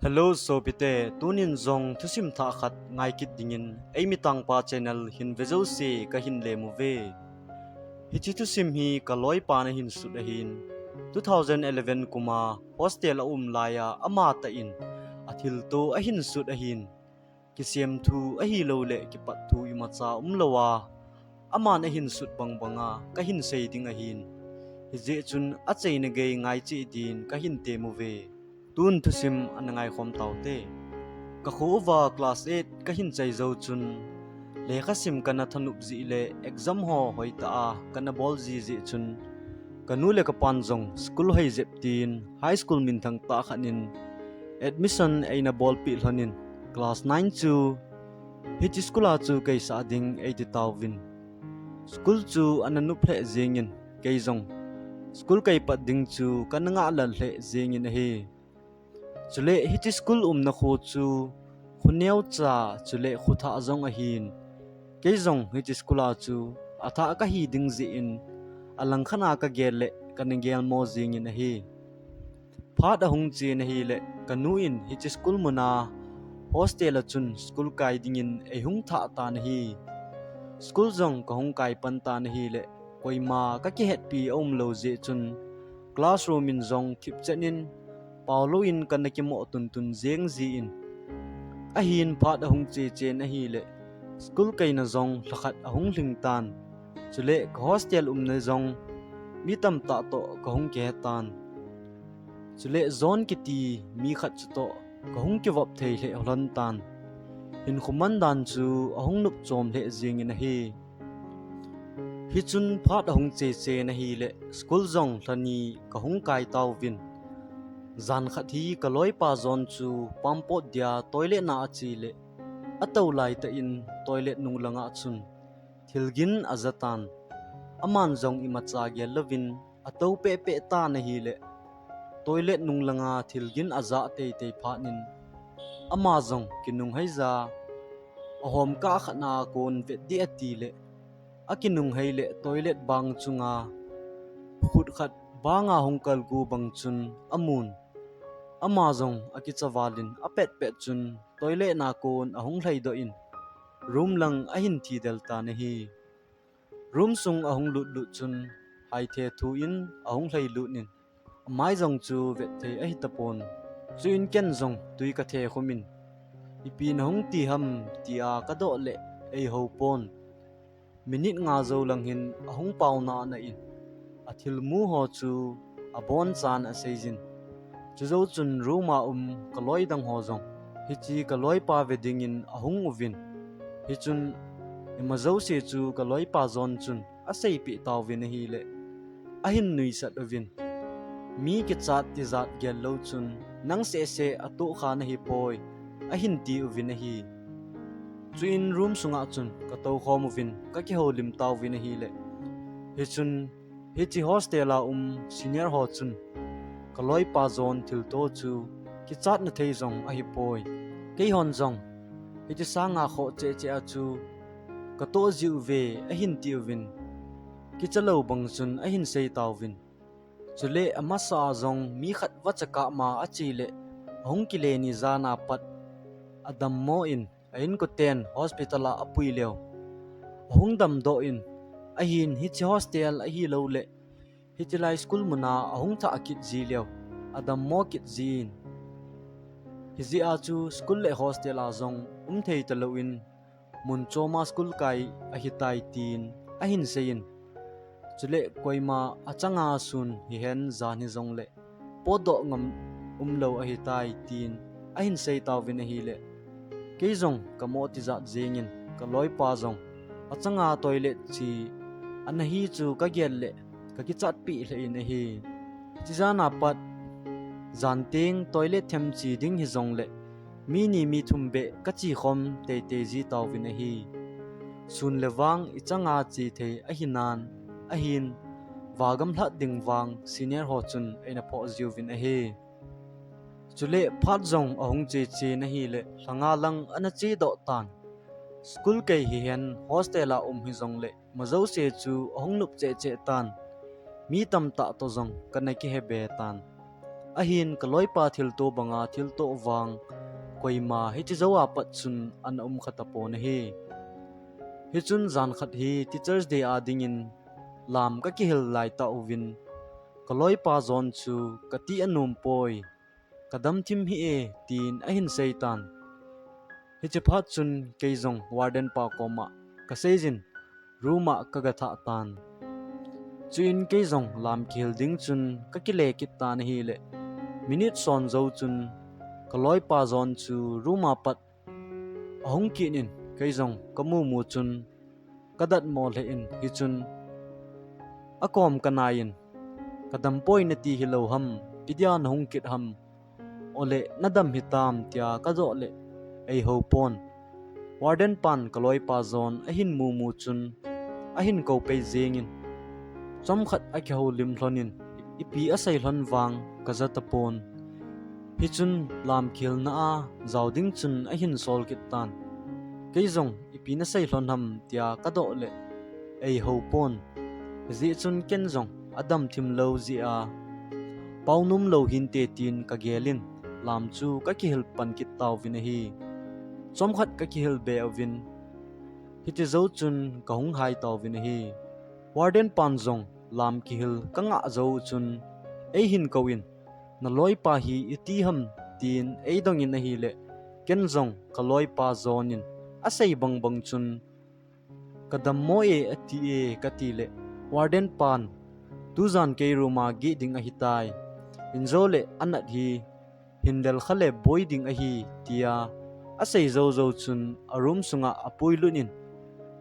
Hello Sobite tunin zong thusim tha khat ngai kit dingin aimi tangpa channel hin vezo se ka hin le mu ve hichi thusim hi kaloi pa na hin su da hin 2011 kuma hostel laya ama ta in athil to a hin su da hin kisem thu a hi lo le ki pat thu ima cha lowa ama na hin sut bang banga ka hin sei ding a hin hi je chun a chei na ge ngai chi din ka hin te mu ve tun thusim anangai khom taute ka khova class 8 ka hin chai zo chun le kha sim kana thanup ji le exam ho hoita a kana bol ji ji chun kanu le ka pan jong school hei zep tin high school min thang ta khanin admission aina bol pi hlonin class 9 chu hit school a chu kai sa ding 80,000 win school chu ananu phle jengin kai jong school kai pat ding chu kananga la hle jengin he chule hit school na khu chu khuneu cha chule khutha zong a hin keizong hit school a chu atha ka hi ding zi in alang khana ka gele kanengel mo jing in hi phat a hung chi na hi le kanu in hit school muna hostel a chun school kai ding in e hung tha ta na hi school zong ka hung kai pan ta na hi le koima ka ki het pi om lo je chun classroom in zong thip chenin paulo in kan ki mo tun tun zeng zi in a hin phat a hung che che na hi le school kai na zong lakhat a hung hling tan chule ka hostel na zong mi tam ta to ka hung ke tan chule zone ki ti mi khat chu to ka hung ki wap thei le hlan tan hin khuman dan chu a hung nup chom le zing in hi hi chun phat a hung che che na hi le school zong thani ka hung kai taw win zan khat hi ka loi pa zon chu pampo dia toilet na chi le atau lai ta in toilet nung langa chun thilgin azatan aman zong ima cha ge lovin atau pe pe ta na hi le toilet nung langa thilgin aza te te phanin ama zong kinung haiza ahom ka khana kon ve di ati le akinung hai le toilet bang chunga khut khat banga hongkal gu bang chun amun amazong akichawalin apet pet chun toilet na kon ahung hlai do in room lang ahin thi delta na hi room sung ahung lut lut chun hai the thu in ahung hlai lut nin mai jong chu vet the a hi tapon chu in ken jong tui ka the khomin ipin hung ti ham ti a ka do le ei ho pon minute nga zo lang hin ahung pau na na in athil mu ho chu abon chan a seizin chuzo chun ruma kaloi dang ho zong hichi kaloi pa wedding in ahung uvin hi chun imazo se chu kaloi pa zon chun asei pi taw win hi le ahin nui sat uvin mi ki chat ti zat gel lo chun nang se se atu kha na hi poi ahin ti uvin hi chuin room sunga chun ka to khom uvin ka ki ho lim taw win hi le hi chun hichi hostel a senior ho chun kaloi pa zon thil to chu ki chat na thei zong a hi poi ke hon zong hi chi sanga kho che che a chu ka to jiu ve a hin ti win ki chalo bang chun a hin sei taw win chule ama sa zong mi khat wa chaka ma a chi le hong ki le ni zana pat adam mo in a in ko ten hospital a apui leo hong dam do in a hin hi chi hostel a hi lo le hitilai school muna ahung tha akit zi leo adam mo kit zin hizi a chu school le hostel a zong thei taloin mun choma school kai a hitai tin a hin sein chule koima achanga sun hi hen zan hi zong le podo ngam lo a hitai tin a hin sei taw win hi le ke zong kamo ti za jengin ka loi pa zong achanga toilet chi an hi chu ka gel le ka ki chat pi le in hi chizana pat zanting toilet them chi ding hi zong le mi mi thumbe ka chi khom te te ji taw win hi sun lewang ichanga chi the a hinan a hin wagam hla ding wang senior ho chun ena pho ziu win hi chule phat zong ahung che che na hi le hlanga lang ana chi do tan school ke hi hen hostel a hi zong le mazo se chu ahung nup che che tan mi tam ta to zong kana ki he be tan ahin kaloi pa thil to banga thil to wang koima hi chi zawa pat chun an khatapo na hi chun zan khat hi teachers day a dingin lam ka ki hil lai ta uvin kaloi pa zon chu kati anum poi kadam thim hi e tin ahin seitan hi chi phat chun keizong warden pa koma ka seizin ruma kaga tha tan chuin keizong lam khil ding chun ka ki le ki tan hi le minute son zo chun kaloi pa zon chu ruma pat ahong ki nin keizong kamu mu chun kadat mo le in hi chun akom kanayin kadam poi na ti hi lo ham pidian hong kit ham ole nadam hitam tia ka zo le ei ho pon warden pan kaloi pa zon ahin mu chun ahin ko pe zengin chom khat a kho lim hlonin ipi asai hlon wang kazata pon hi chun lam khil na a zawding chun ahin sol kit tan keizong ipi na sai hlon ham tia ka do le ei ho pon zi chun kenzong adam thim lo zi a paunum lo hin te tin ka gelin lam chu ka ki hil pan kit taw vin hi chom khat ka ki hil be ovin hiti zo chun ka hung hai taw vin hi warden pan zong lam ki hil ka nga zo chun ei hin kawin na loi pa hi iti ham tin ei dong in hi le ken zong ka loi pa zonin asai bang bang chun kadam mo e ati e kati le warden pan tu zan ke ruma gi ding a hitai inzole anat hi hindel khale boy ding a hi tia asai zo zo chun arum sunga apui lunin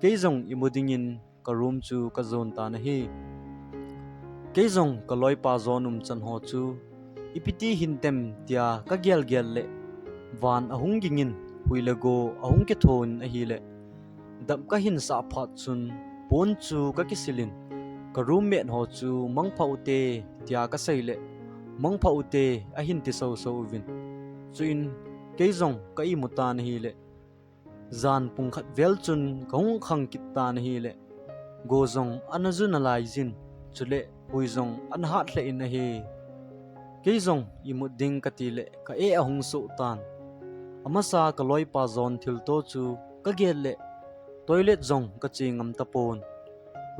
keizong imudingin ka room chu ka zone ta na hi keizong ka loi pa zonum chan ho chu ipiti hintem tia ka gel gel le van ahung gingin huilago ahung ke thon a hi le dam ka hin sa phat chun pon chu ka kisilin ka room met ho chu mang phaute tia ka sei le mang phaute a hin ti so so vin chuin keizong ka i mutan hi le zan pung khat vel chun gong khang kit tan hi le go zong anazun alai jin chule hui zong an hat le in hi keizong imut ding kati le ka e ahung su tan amasa ka loi pa zon thil to chu ka gel le toilet zong ka chingam tapon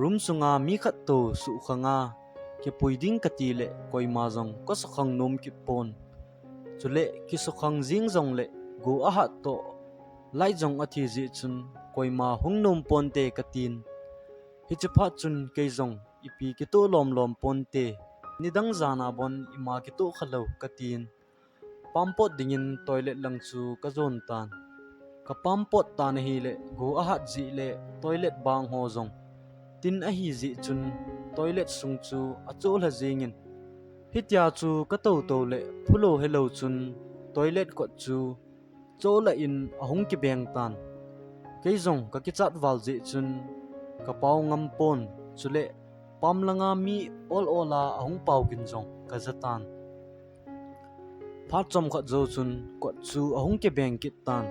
room sunga mi khat to su khanga ke puiding kati le koima zong ko sakhang nom ki pon chule ki sakhang jing zong le go a hat to lai zong athi ji chun koima hung nom pon te katin hi chapha chun keizong ipi ki to lom lom pon te nidang zana bon ima ki to khalo katin pampot dingin toilet lang chu ka zon tan ka pampot tan hi le go a hat ji le toilet bang ho zong tin a hi ji chun toilet sung chu a chol ha jingin hitia chu ka to to le phulo hello chun toilet ko chu chola in ahung ki beng tan keizong ka ki chat wal ji chun ka pau ngam pon chule pamlanga mi ol ola ahung pau kin zong ka zatan phat chom khat zo chun ko chu ahung ke beng kit tan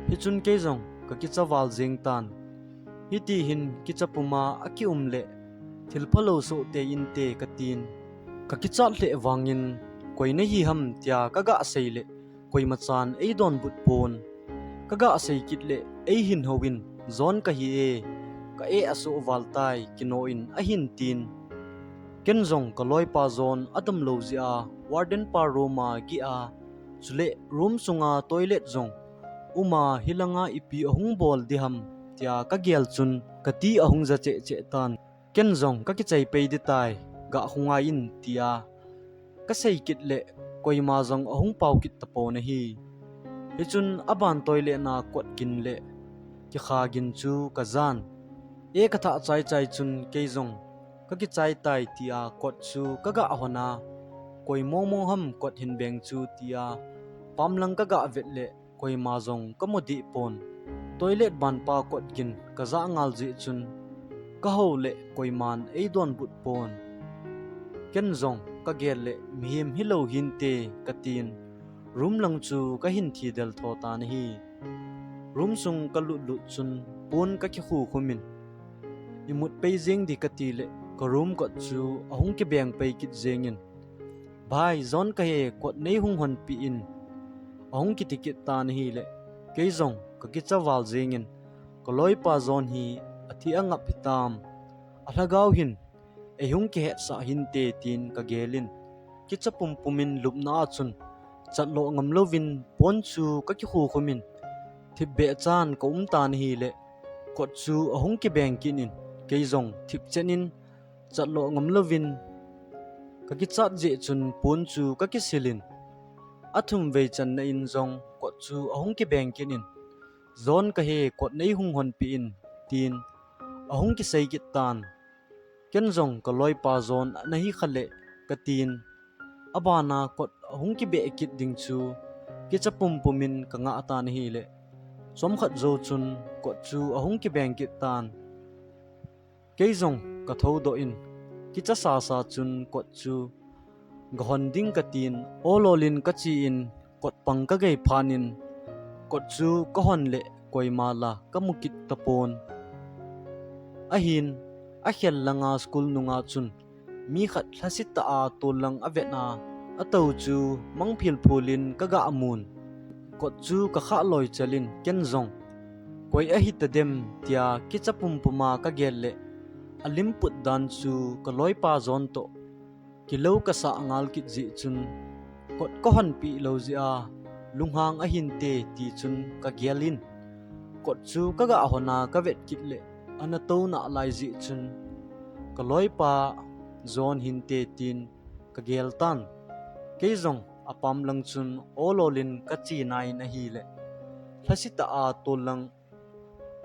hi chun keizong ka ki chawal jing tan hi ti hin ki chapuma aki umle thilphalo so te in te katin ka ki chat le wangin koina hi ham tia kaga seile koi machan ei don but pon kaga sei kit le ei hin howin zon ka hi e ka e aso waltai kino in a hin tin kenzong ka loi pa zon adam lo zia warden pa roma gi a chule room sunga toilet zong uma hilanga ipi ahung bol diham tia ka gel chun ka ti ahung za che che tan kenzong ka ki chei pe di tai ga hunga in tia ka sei kit le koima zong ahung pau kit tapo na hi hichun aban toilet na kwat kin le ki kha gin chu ka zan e ka tha chai chai chun keizong ka ki chai tai tia kwat chu ka ga hona koi momo ham kwat hin beng chu tia pamlang ka ga vet le koi ma zong ka modi pon toilet ban pa kwat gin ka za ngal ji chun ka ho le koi man ei don but pon ken zong ka gel le mihim hilo hin te katin room lang chu ka hin thi del tho ta na hi room sung ka lut lut chun pon ka ki khu khumin imut pe jing di ka ti le ka room ko chu ahung ki beng pe kit jengin bai zon ka he kot nei hung hon pi in ahung ki tikit tan hi le ke zong ka ki chawal zengin ko loi pa zon hi athi angap hitam ahlagau hin ehung ki het sa hin te tin ka gelin ki chapum pumin lupna chun chatlo ngam lovin pon chu ka ki khu khumin thip be chan ko tan hi le kot chu ahung ki bankin in ke zong thip chenin chatlo ngam lovin ka ki chat je chun pon chu ka ki silin athum ve chan na in zong kot chu ahung ki bankin in zon ka he kot nei hung hon pi in tin ahung ki sei ki tan ken zong ka loi pa zon na hi khale ka tin abana kot ahung ki be kit ding chu ki chapum pumin ka nga tan hi le som khat zo chun kot chu ahung ki bank ki tan ke zong ka tho do in ki cha sa sa chun kot chu gahon ding ka tin ololin ka chi in kot pang ka gei phanin kot chu ka hon le koima la ka mukit tapon ahin a khel langa school nunga chun mi khat thlasit ta a tolang avena ato chu mangphil phulin ka ga amun kot chu ka kha loi chalin ken zong koi a hit dem tia ki chapum puma ka gelle alim put dan chu ka loi pa zon to ki lo ka sa angal ki ji chun kot ko han pi lo ji a lunghang a hin te ti chun ka gelin kot chu ka ga hona ka vet kit le ana to na lai ji chun ka loi pa zon hin te tin ka gel tan ke zong apam lang chun ololin ka chi nai na hi le thlasita a tolang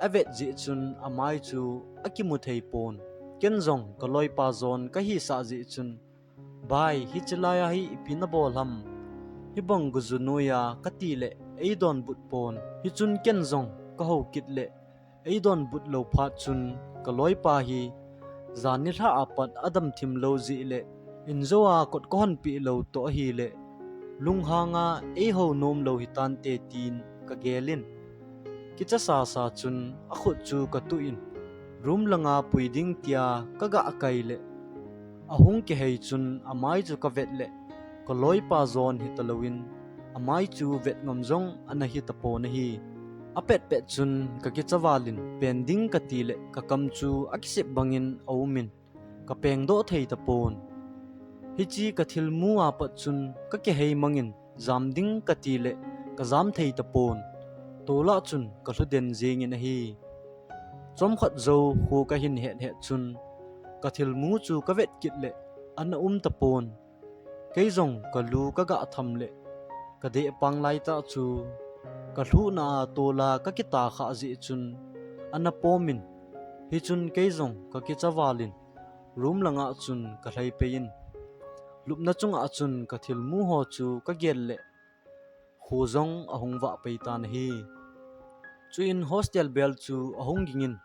avet ji chun amai chu akimu thei pon ken zong ka loi pa zon ka hi sa ji chun bai hi chlaya hi ipina bol ham hi bang guzunuya ka ti le eidon but pon hi chun ken zong ka ho kit le eidon but lo phat chun ka loi pa hi zani tha apat adam thim lo ji le inzoa kot kon pi lo to hi le lunghanga e ho nom lo hitan te tin ka gelin kicha sa sa chun a khut chu ka tu in room langa puiding tia ka ga akai le ahung ki hei chun amai chu ka vet le ko loi pa zon hi talowin amai chu vet ngom zong ana hi tapo na hi apet pet chun ka ki chawalin pending ka ti le ka kam chu akisep bangin aumin ka peng do thei tapon hi chi ka thil mu a pat chun ka ke hei mangin zam ding ka ti le ka zam thei tapon tola chun ka hluden jing in hi chom khat zo khu ka hin het het chun ka thil mu chu ka vet kit le an tapon ke zong ka lu ka ga tham le ka de pang lai ta chu ka thu na tola ka ki ta kha ji chun ana pomin hi chun ke zong ka ki chawalin room langa chun ka hlai pein lupna chung a chun ka thil mu ho chu ka gel le khu zong ahung wa peitan hi chuin hostel bel chu ahung gingin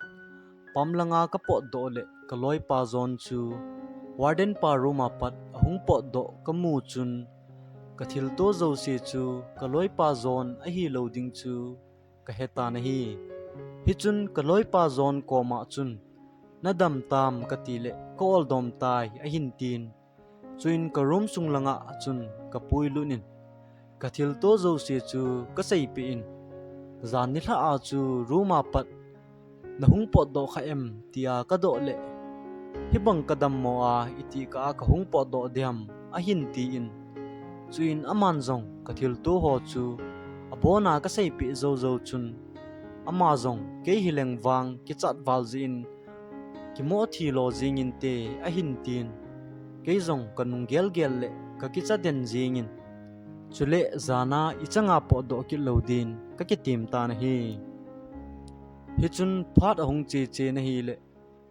pamlanga ka pot do le ka loi pa zon chu warden pa room apat ahung pot do ka mu chun ka thil to zo se chu ka loi pa zon a hi loading chu ka heta na hi chun ka loi pa zon ko ma chun nadam tam ka ti le ko ol dom tai a hin tin chuin ka room sung langa chun ka pui lunin ka thil to zo se chu ka sei pe in zan ni tha a chu room apat na hung pot do kha em tia ka do le hi bang kadam mo a iti ka hung pot do diam a hin ti in chuin aman zong ka thil tu ho chu abona ka sei pi zo zo chun ama zong ke hileng wang ki chat wal zin ki mo thi lo jing in te a hin tin ke zong ka nung gel gel le ka ki cha den jing in chule zana ichanga po do ki lo din ka ki tim ta na hi chun phat ahung che che na hi le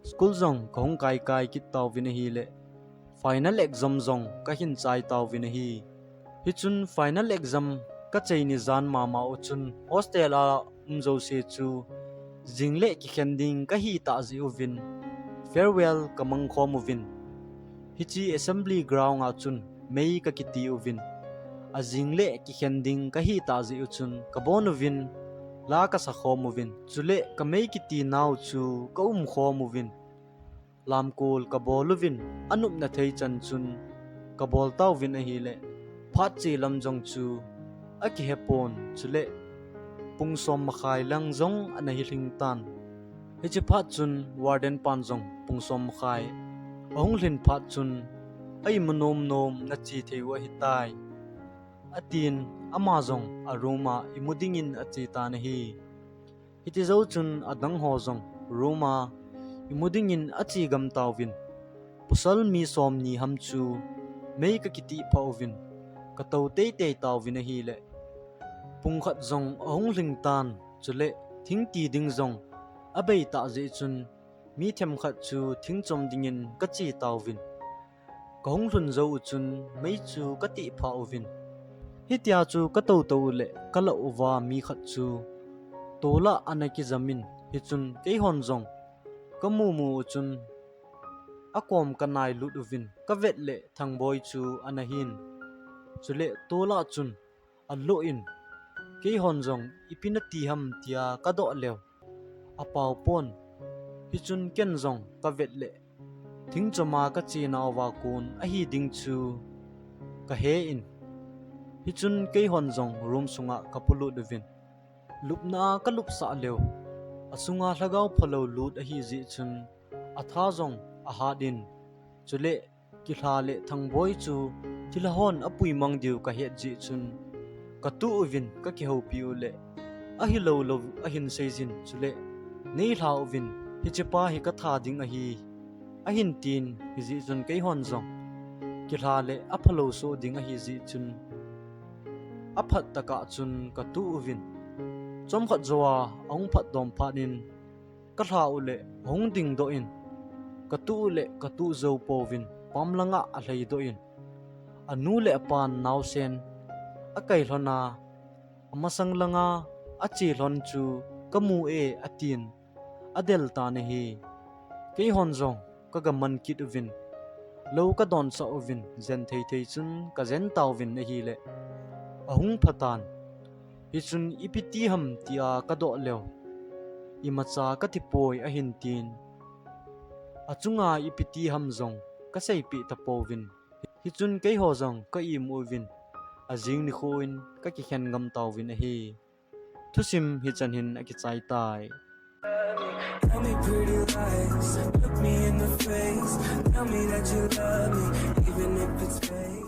school zong ka hung kai kai ki taw vin hi le final exam zong ka hin chai taw vin hi chun final exam ka chei ni zan mama o chun hostel a zo se chu jingle ki khending ka hi ta zi uvin farewell ka mang khom uvin chi assembly ground a chun mei ka ki ti uvin a jingle ki khending ka hi ta zi u chun ka bon uvin la ka sa khom uvin chule ka mei ki ti naw chu ka khom uvin lam kol ka boluvin anup na thei chan chun ka bol tau vin a hi le phat chi lam jong chu a ki hepon chu le pung som makhai lang jong ana hi hling tan hi chi phat chun warden pan jong pung som makhai ahung hlin phat chun ai manom nom na chi theiwa hi tai atin ama jong aroma imudingin achi ta na hi hiti zo chun adang ho jong roma imudingin achi gam tawin pusal mi som ni ham chu mei ka kiti pawin ka to te te tawin a hi le pung khat jong ahung ling tan chule thing ti ding jong abei ta je chun mi them khat chu thing chom dingin ka chi tawin ka hung hlun zo chun mei chu ka ti phawin hitia chu ka to to le ka lo wa mi khat chu tola anaki zamin hi chun ke hon jong ka mu mu chun akom kanai luduvin ka vet le thang boy chu anahin chule tola chun allo in ke hon jong ipinati ham tia ka do lew apau pon hi chun ken jong ka vet le thing choma ka chi na wa kun a hi ding chu ka he in hi chun ke hon jong room sunga kapulu devin lupna ka lup sa lew asunga hlagau phalo lut a hi ji chun atha jong a hadin chule ki hla le thangboi chu thilahon apui mang diu ka het ji chun ka tu uvin ka ki ho piu le a hi lo lo a hin seizin chule nei hla uvin hi chepa hi ka tha ding a hi a hin tin hi ji chun ke hon jong ki hla le a phalo so ding a hi ji chun a phat taka chun ka tu uvin chom khat zowa ong phat dom phanin ka hla u le hong ding do in ka tu le ka tu zo povin pamlanga a hlei do in anu le pan naw sen a kai hlona amasang langa a chi hlon chu kamu e atin adel ta ne hi ke hon jong ka gaman kit uvin lo ka don sa uvin zen thei thei chun ka zen tawin ne hi le ahung phatan hi chun ipiti ham tia ka do lew imacha ka tipoi a hin tin achunga ipiti ham jong ka sei pi ta povin hi chun ke ho jong ka im uvin azing ni khoin ka ki khen ngam tawin a hi thusim hi chan hin a ki chai tai. Tell me pretty lies, look me in the face. Tell me that you love me, even if it's fake.